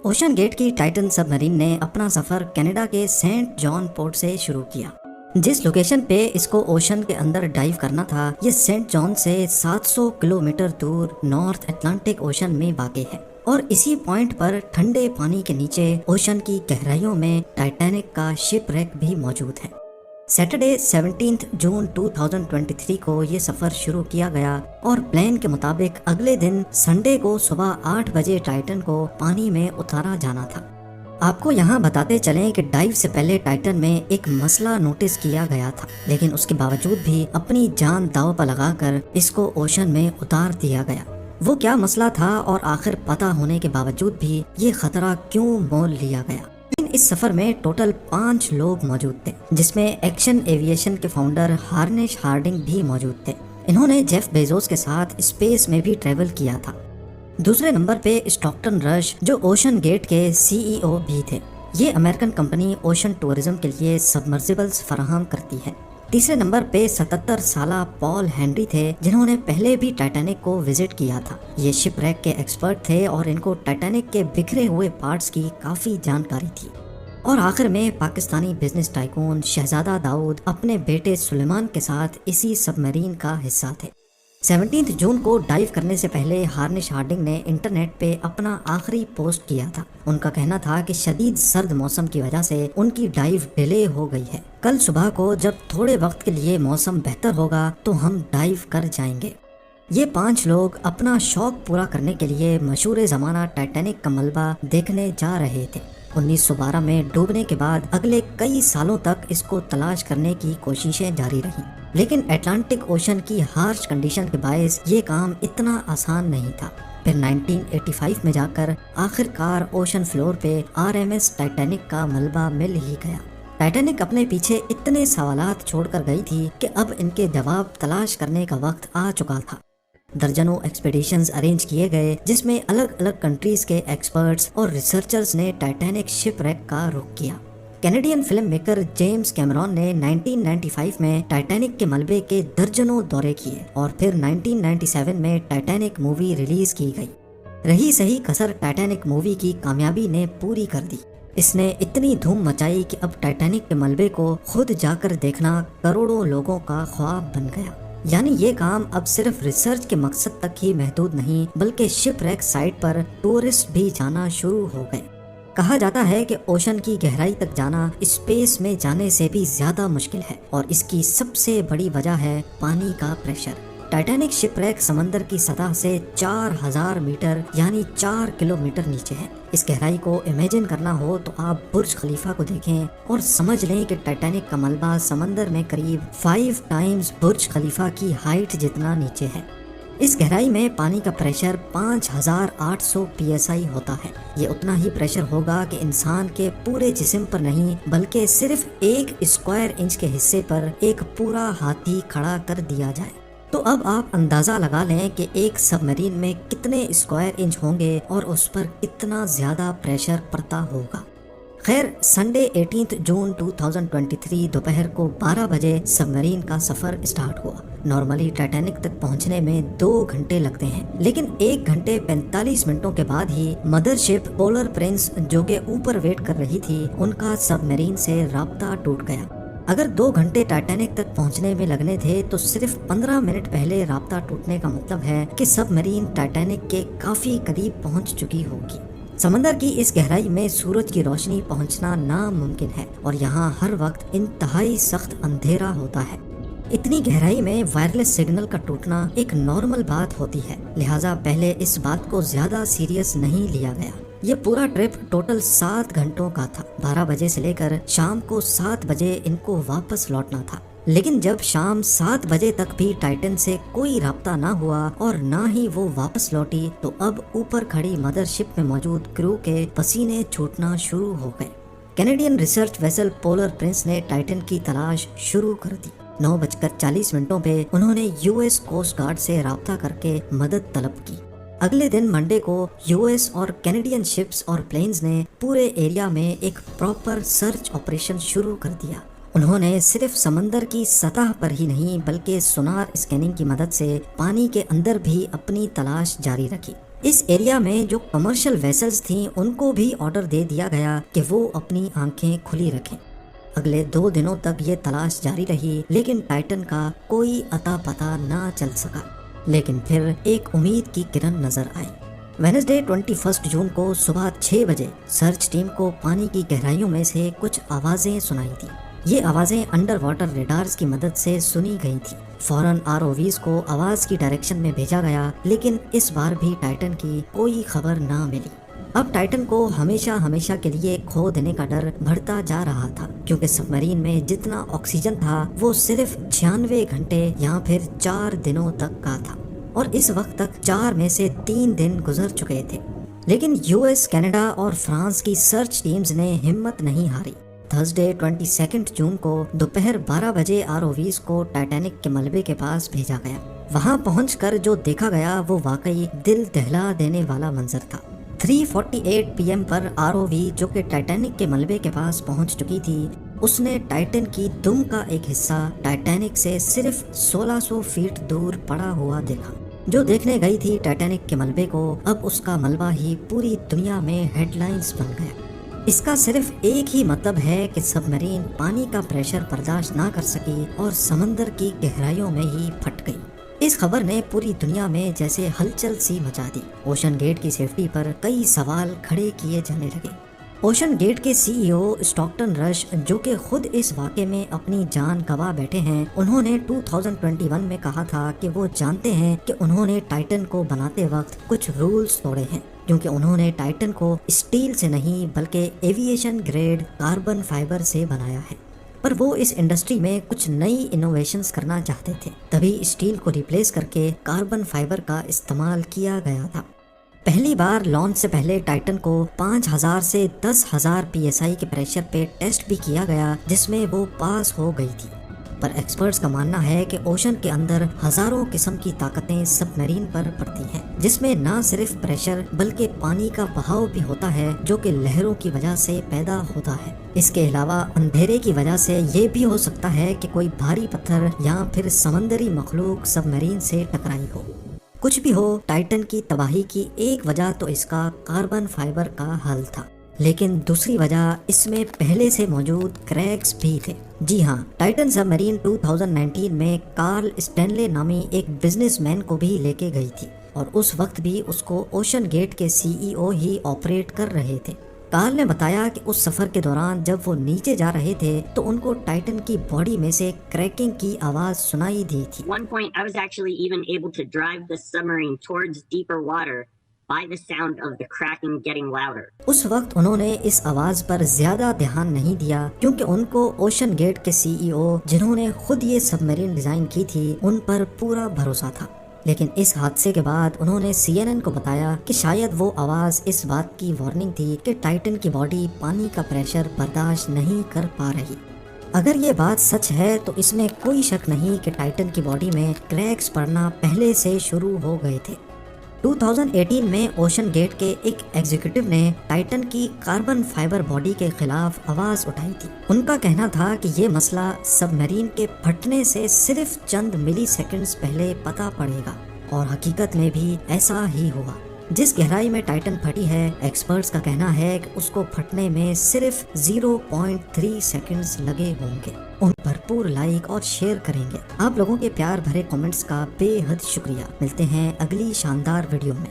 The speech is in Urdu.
اوشن گیٹ کی ٹائٹن سب مرین نے اپنا سفر کینیڈا کے سینٹ جان پورٹ سے شروع کیا۔ جس لوکیشن پہ اس کو اوشن کے اندر ڈائیو کرنا تھا، یہ سینٹ جان سے 700 کلومیٹر دور نارتھ اٹلانٹک اوشن میں واقع ہے، اور اسی پوائنٹ پر ٹھنڈے پانی کے نیچے اوشن کی گہرائیوں میں ٹائٹینک کا شپ ریک بھی موجود ہے۔ سیٹرڈے 17 جون 2023 کو یہ سفر شروع کیا گیا، اور پلان کے مطابق اگلے دن سنڈے کو صبح 8 بجے ٹائٹن کو پانی میں اتارا جانا تھا۔ آپ کو یہاں بتاتے چلیں کہ ڈائیو سے پہلے ٹائٹن میں ایک مسئلہ نوٹس کیا گیا تھا، لیکن اس کے باوجود بھی اپنی جان داؤ پر لگا کر اس کو اوشن میں اتار دیا گیا۔ وہ کیا مسئلہ تھا اور آخر پتہ ہونے کے باوجود بھی یہ خطرہ کیوں مول لیا گیا؟ اس سفر میں ٹوٹل 5 لوگ موجود تھے، جس میں ایکشن ایویشن کے فاؤنڈر ہارنش ہارڈنگ بھی موجود تھے۔ انہوں نے جیف بیزوس کے ساتھ اسپیس میں بھی ٹریول کیا تھا۔ دوسرے نمبر پہ اسٹاکٹن رش، جو اوشن گیٹ کے CEO بھی تھے۔ یہ امریکن کمپنی اوشن ٹورزم کے لیے سبمرسیبلز فراہم کرتی ہے۔ تیسرے نمبر پہ 77 سالہ پال ہینری تھے، جنہوں نے پہلے بھی ٹائٹینک کو وزٹ کیا تھا۔ یہ شپ ریک کے ایکسپرٹ تھے اور ان کو ٹائٹینک کے بکھرے ہوئے پارٹس کی کافی جانکاری تھی۔ اور آخر میں پاکستانی بزنس ٹائکون شہزادہ داؤد اپنے بیٹے سلیمان کے ساتھ اسی سب مرین کا حصہ تھے۔ 17 جون کو ڈائیو کرنے سے پہلے ہارنش ہارڈنگ نے انٹرنیٹ پہ اپنا آخری پوسٹ کیا تھا۔ ان کا کہنا تھا کہ شدید سرد موسم کی وجہ سے ان کی ڈائیو ڈیلے ہو گئی ہے۔ کل صبح کو جب تھوڑے وقت کے لیے موسم بہتر ہوگا تو ہم ڈائیو کر جائیں گے۔ یہ 5 لوگ اپنا شوق پورا کرنے کے لیے مشہور زمانہ ٹائٹینک کا ملبہ دیکھنے جا رہے تھے۔ 1912 میں ڈوبنے کے بعد اگلے کئی سالوں تک اس کو تلاش کرنے کی کوششیں جاری رہیں، لیکن اٹلانٹک اوشن کی ہارش کنڈیشن کے باعث یہ کام اتنا آسان نہیں تھا۔ پھر 1985 میں جا کر آخر کار اوشن فلور پہ RMS ٹائٹینک کا ملبہ مل ہی گیا۔ ٹائٹینک اپنے پیچھے اتنے سوالات چھوڑ کر گئی تھی کہ اب ان کے جواب تلاش کرنے کا وقت آ چکا تھا۔ درجنوں ایکسپیڈیشنز ارینج کیے گئے، جس میں الگ الگ کنٹریز کے ایکسپرٹس اور ریسرچرز نے ٹائٹینک شپ ریک کا رخ کیا۔ Canadian film maker James Cameron نے 1995 میں ٹائٹینک کے ملبے کے درجنوں دورے کیے، اور پھر 1997 میں ٹائٹینک مووی ریلیز کی گئی۔ رہی صحیح کسر ٹائٹینک مووی کی کامیابی نے پوری کر دی۔ اس نے اتنی دھوم مچائی کہ اب ٹائٹینک کے ملبے کو خود جا کر دیکھنا کروڑوں لوگوں کا خواب بن گیا۔ یعنی یہ کام اب صرف ریسرچ کے مقصد تک ہی محدود نہیں، بلکہ شپ ریک سائٹ پر ٹورسٹ بھی جانا شروع ہو گئے۔ کہا جاتا ہے کہ اوشن کی گہرائی تک جانا اسپیس میں جانے سے بھی زیادہ مشکل ہے، اور اس کی سب سے بڑی وجہ ہے پانی کا پریشر۔ ٹائٹینک شپ ریک سمندر کی سطح سے 4000 میٹر یعنی 4 کلومیٹر نیچے ہے۔ اس گہرائی کو امیجن کرنا ہو تو آپ برج خلیفہ کو دیکھیں اور سمجھ لیں کہ ٹائٹینک کا ملبہ سمندر میں قریب 5 ٹائمز برج خلیفہ کی ہائٹ جتنا نیچے ہے۔ اس گہرائی میں پانی کا پریشر 5800 PSI ہوتا ہے۔ یہ اتنا ہی پریشر ہوگا کہ انسان کے پورے جسم پر نہیں، بلکہ صرف 1 اسکوائر انچ کے حصے پر ایک پورا ہاتھی کھڑا کر دیا جائے۔ تو اب آپ اندازہ لگا لیں کہ ایک سب مرین میں کتنے اسکوائر انچ ہوں گے اور اس پر کتنا زیادہ پریشر پڑتا ہوگا۔ خیر، سنڈے 18 جون 2023 دوپہر کو 12 بجے سب مرین کا سفر اسٹارٹ ہوا۔ نارملی ٹائٹینک تک پہنچنے میں 2 گھنٹے لگتے ہیں، لیکن 1 گھنٹے 45 منٹوں کے بعد ہی مدر شپ پولر پرنس، جو کہ اوپر ویٹ کر رہی تھی، ان کا سب مرین سے رابطہ ٹوٹ گیا۔ اگر 2 گھنٹے ٹائٹینک تک پہنچنے میں لگنے تھے تو صرف 15 منٹ پہلے رابطہ ٹوٹنے کا مطلب ہے کہ سب مرین ٹائٹینک کے کافی قریب پہنچ چکی ہوگی۔ سمندر کی اس گہرائی میں سورج کی روشنی پہنچنا ناممکن ہے، اور یہاں ہر وقت انتہائی سخت اندھیرا ہوتا ہے۔ اتنی گہرائی میں وائرلیس سگنل کا ٹوٹنا ایک نارمل بات ہوتی ہے، لہٰذا پہلے اس بات کو زیادہ سیریس نہیں لیا گیا۔ یہ پورا ٹرپ ٹوٹل 7 گھنٹوں کا تھا۔ 12 بجے سے لے کر شام کو 7 بجے ان کو واپس لوٹنا تھا، لیکن جب شام 7 بجے تک بھی ٹائٹن سے کوئی رابطہ نہ ہوا اور نہ ہی وہ واپس لوٹی، تو اب اوپر کھڑی مدر شپ میں موجود کرو کے پسینے چھوٹنا شروع ہو گئے۔ Canadian research vessel polar prince نے ٹائٹن کی تلاش شروع کر دی۔ 9:40 پہ انہوں نے US کوسٹ گارڈ سے رابطہ کر کے مدد طلب کی۔ اگلے دن منڈے کو US اور کینیڈین شپس اور پلینز نے پورے ایریا میں ایک پراپر سرچ آپریشن شروع کر دیا۔ انہوں نے صرف سمندر کی سطح پر ہی نہیں، بلکہ سونار اسکیننگ کی مدد سے پانی کے اندر بھی اپنی تلاش جاری رکھی۔ اس ایریا میں جو کمرشل ویسلز تھیں ان کو بھی آرڈر دے دیا گیا کہ وہ اپنی آنکھیں کھلی رکھیں۔ اگلے 2 دنوں تک یہ تلاش جاری رہی لیکن ٹائٹن کا کوئی اتا پتہ نہ چل سکا، لیکن پھر ایک امید کی کرن نظر آئی۔ وینسڈے 21 جون کو صبح 6 بجے سرچ ٹیم کو پانی کی گہرائیوں میں سے کچھ آوازیں سنائی تھیں۔ یہ آوازیں انڈر واٹر ریڈارز کی مدد سے سنی گئی تھیں۔ فوراً ROVs کو آواز کی ڈائریکشن میں بھیجا گیا لیکن اس بار بھی ٹائٹن کی کوئی خبر نہ ملی۔ اب ٹائٹن کو ہمیشہ کے لیے کھو دینے کا ڈر بڑھتا جا رہا تھا، کیونکہ سب مرین میں جتنا آکسیجن تھا وہ صرف 96 گھنٹے یا پھر 4 دنوں تک کا تھا، اور اس وقت تک 4 میں سے 3 دن گزر چکے تھے۔ لیکن US، کینیڈا اور فرانس کی سرچ ٹیمز نے ہمت نہیں ہاری۔ تھرسڈے 22 جون کو دوپہر 12 بجے ROVs کو ٹائٹینک کے ملبے کے پاس بھیجا گیا۔ وہاں پہنچ کر جو دیکھا گیا وہ واقعی دل دہلا دینے والا منظر تھا۔ 3:48 PM پر ROV جو کہ ٹائٹینک کے ملبے کے پاس پہنچ چکی تھی، اس نے ٹائٹن کی دم کا ایک حصہ ٹائٹینک سے صرف 1600 فیٹ دور پڑا ہوا دیکھا۔ جو دیکھنے گئی تھی ٹائٹینک کے ملبے کو، اب اس کا ملبہ ہی پوری دنیا میں ہیڈ لائنز بن گیا۔ اس کا صرف ایک ہی مطلب ہے کہ سب مرین پانی کا پریشر برداشت نہ کر سکی اور سمندر کی گہرائیوں میں ہی پھٹ گئی۔ اس خبر نے پوری دنیا میں جیسے ہلچل سی مچا دی۔ اوشن گیٹ کی سیفٹی پر کئی سوال کھڑے کیے جانے لگے۔ اوشن گیٹ کے CEO اسٹاکٹن رش، جو کہ خود اس واقعے میں اپنی جان گنوا بیٹھے ہیں، انہوں نے 2021 میں کہا تھا کہ وہ جانتے ہیں کہ انہوں نے ٹائٹن کو بناتے وقت کچھ رولز توڑے ہیں، کیونکہ انہوں نے ٹائٹن کو اسٹیل سے نہیں بلکہ ایویشن گریڈ کاربن فائبر سے بنایا ہے۔ پر وہ اس انڈسٹری میں کچھ نئی انوویشنز کرنا چاہتے تھے، تبھی اسٹیل کو ریپلیس کر کے کاربن فائبر کا استعمال کیا گیا تھا۔ پہلی بار لانچ سے پہلے ٹائٹن کو 5000 سے 10,000 PSI کے پریشر پہ ٹیسٹ بھی کیا گیا، جس میں وہ پاس ہو گئی تھی۔ پر ایکسپرٹس کا ماننا ہے کہ اوشن کے اندر ہزاروں قسم کی طاقتیں سب مرین پر پڑتی ہیں، جس میں نہ صرف پریشر بلکہ پانی کا بہاؤ بھی ہوتا ہے جو کہ لہروں کی وجہ سے پیدا ہوتا ہے۔ اس کے علاوہ اندھیرے کی وجہ سے یہ بھی ہو سکتا ہے کہ کوئی بھاری پتھر یا پھر سمندری مخلوق سب مرین سے ٹکرائی ہو۔ کچھ بھی ہو، ٹائٹن کی تباہی کی ایک وجہ تو اس کا کاربن فائبر کا حل تھا، لیکن دوسری وجہ اس میں پہلے سے موجود کریکس بھی تھے۔ جی ہاں، ٹائٹن سب مرین 2019 میں کارل اسٹینلے نامی ایک بزنس مین کو بھی لے کے گئی تھی، اور اس وقت بھی اس کو اوشن گیٹ کے CEO ہی آپریٹ کر رہے تھے۔ کارل نے بتایا کہ اس سفر کے دوران جب وہ نیچے جا رہے تھے تو ان کو ٹائٹن کی باڈی میں سے کریکنگ کی آواز سنائی دی تھی۔ One point, I was actually even able to drive the submarine towards deeper water by the sound of the cracking getting louder. اس وقت انہوں نے اس آواز پر زیادہ دھیان نہیں دیا، کیونکہ ان کو اوشن گیٹ کے CEO جنہوں نے خود یہ سب مرین ڈیزائن کی تھی ان پر پورا بھروسہ تھا۔ لیکن اس حادثے کے بعد انہوں نے CNN کو بتایا کہ شاید وہ آواز اس بات کی وارننگ تھی کہ ٹائٹن کی باڈی پانی کا پریشر برداشت نہیں کر پا رہی۔ اگر یہ بات سچ ہے تو اس میں کوئی شک نہیں کہ ٹائٹن کی باڈی میں کریکس پڑنا پہلے سے شروع ہو گئے تھے۔ 2018 میں اوشن گیٹ کے ایک ایگزیکٹو نے ٹائٹن کی کاربن فائبر باڈی کے خلاف آواز اٹھائی تھی۔ ان کا کہنا تھا کہ یہ مسئلہ سب مرین کے پھٹنے سے صرف چند ملی سیکنڈز پہلے پتہ پڑے گا، اور حقیقت میں بھی ایسا ہی ہوا۔ جس گہرائی میں ٹائٹن پھٹی ہے، ایکسپرٹس کا کہنا ہے کہ اس کو پھٹنے میں صرف 0.3 سیکنڈز لگے ہوں گے۔ ان بھرپور لائک اور شیئر کریں گے۔ آپ لوگوں کے پیار بھرے کمنٹس کا بے حد شکریہ۔ ملتے ہیں اگلی شاندار ویڈیو میں۔